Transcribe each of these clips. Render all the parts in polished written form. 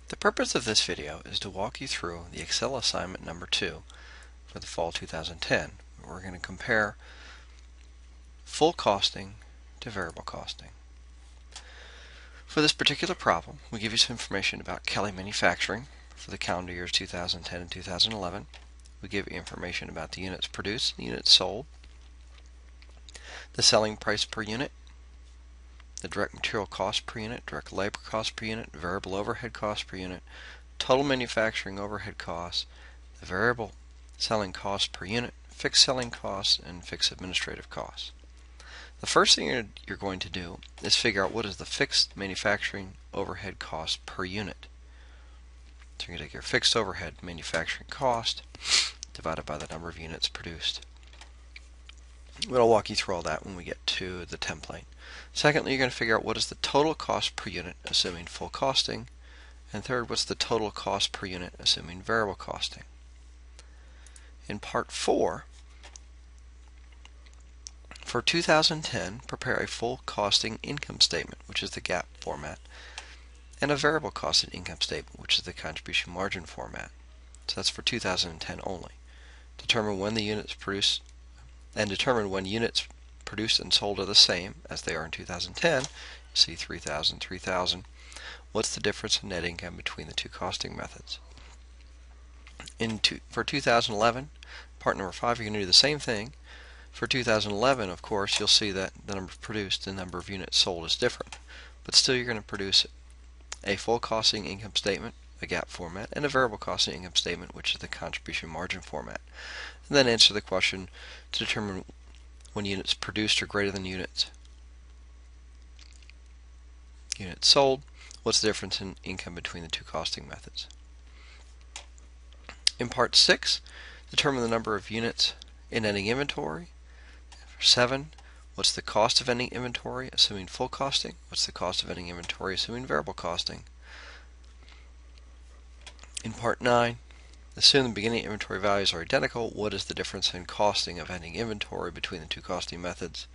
The purpose of this video is to walk you through the Excel assignment number 2 for the fall 2010. We're going to compare full costing to variable costing. For this particular problem, we give you some information about Kelly Manufacturing for the calendar years 2010 and 2011. We give you information about the units produced and the units sold, the selling price per unit, the direct material cost per unit, direct labor cost per unit, variable overhead cost per unit, total manufacturing overhead costs, the variable selling cost per unit, fixed selling costs, and fixed administrative costs. The first thing you're going to do is figure out what is the fixed manufacturing overhead cost per unit. So you're going to take your fixed overhead manufacturing cost divided by the number of units produced. We'll walk you through all that when we get to the template. Secondly, you're going to figure out what is the total cost per unit, assuming full costing. And third, what's the total cost per unit, assuming variable costing. In part 4, for 2010, prepare a full costing income statement, which is the GAAP format, and a variable costing income statement, which is the contribution margin format. So that's for 2010 only. Determine when the units produced and determine when units produced and sold are the same as they are in 2010. You see 3,000, 3,000. What's the difference in net income between the two costing methods? For 2011, part number 5, you're going to do the same thing. For 2011, of course, you'll see that the number produced and the number of units sold is different. But still, you're going to produce a full costing income statement, a GAAP format, and a variable costing income statement, which is the contribution margin format. And then answer the question to determine when units produced are greater than units sold. What's the difference in income between the two costing methods? In part 6, determine the number of units in ending inventory. For 7, what's the cost of ending inventory assuming full costing? What's the cost of ending inventory assuming variable costing? In part 9, assume the beginning inventory values are identical. What is the difference in costing of ending inventory between the two costing methods?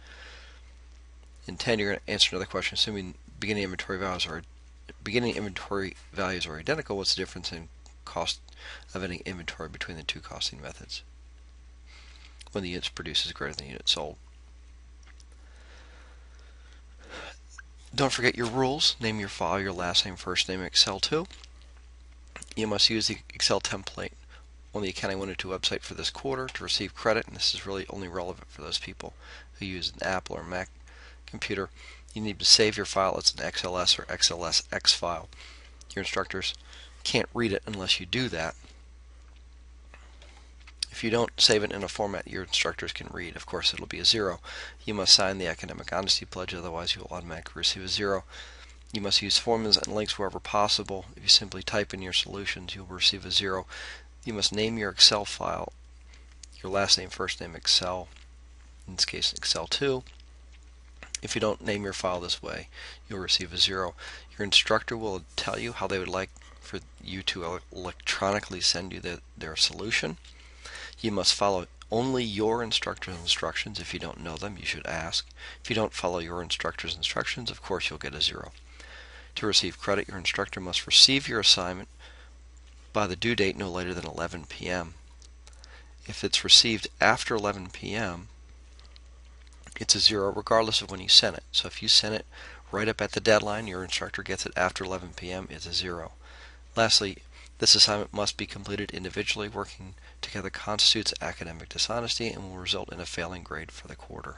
In 10, you're going to answer another question. Assuming beginning inventory values are identical, what's the difference in cost of ending inventory between the two costing methods when the units produced is greater than the units sold? Don't forget your rules. Name your file your last name, first name, Excel 2. You must use the Excel template on the Accounting 102 website for this quarter to receive credit, and this is really only relevant for those people who use an Apple or Mac computer. You need to save your file as an XLS or XLSX file. Your instructors can't read it unless you do that. If you don't save it in a format your instructors can read, of course it'll be a 0. You must sign the Academic Honesty Pledge, otherwise you will automatically receive a 0. You must use formulas and links wherever possible. If you simply type in your solutions, you'll receive a 0. You must name your Excel file your last name, first name, Excel, in this case Excel 2. If you don't name your file this way, you'll receive a 0. Your instructor will tell you how they would like for you to electronically send you their solution. You must follow only your instructor's instructions. If you don't know them, you should ask. If you don't follow your instructor's instructions, of course you'll get a 0. To receive credit, your instructor must receive your assignment by the due date no later than 11 p.m. If it's received after 11 p.m., it's a 0 regardless of when you sent it. So if you sent it right up at the deadline, your instructor gets it after 11 p.m., it's a 0. Lastly, this assignment must be completed individually. Working together constitutes academic dishonesty and will result in a failing grade for the quarter.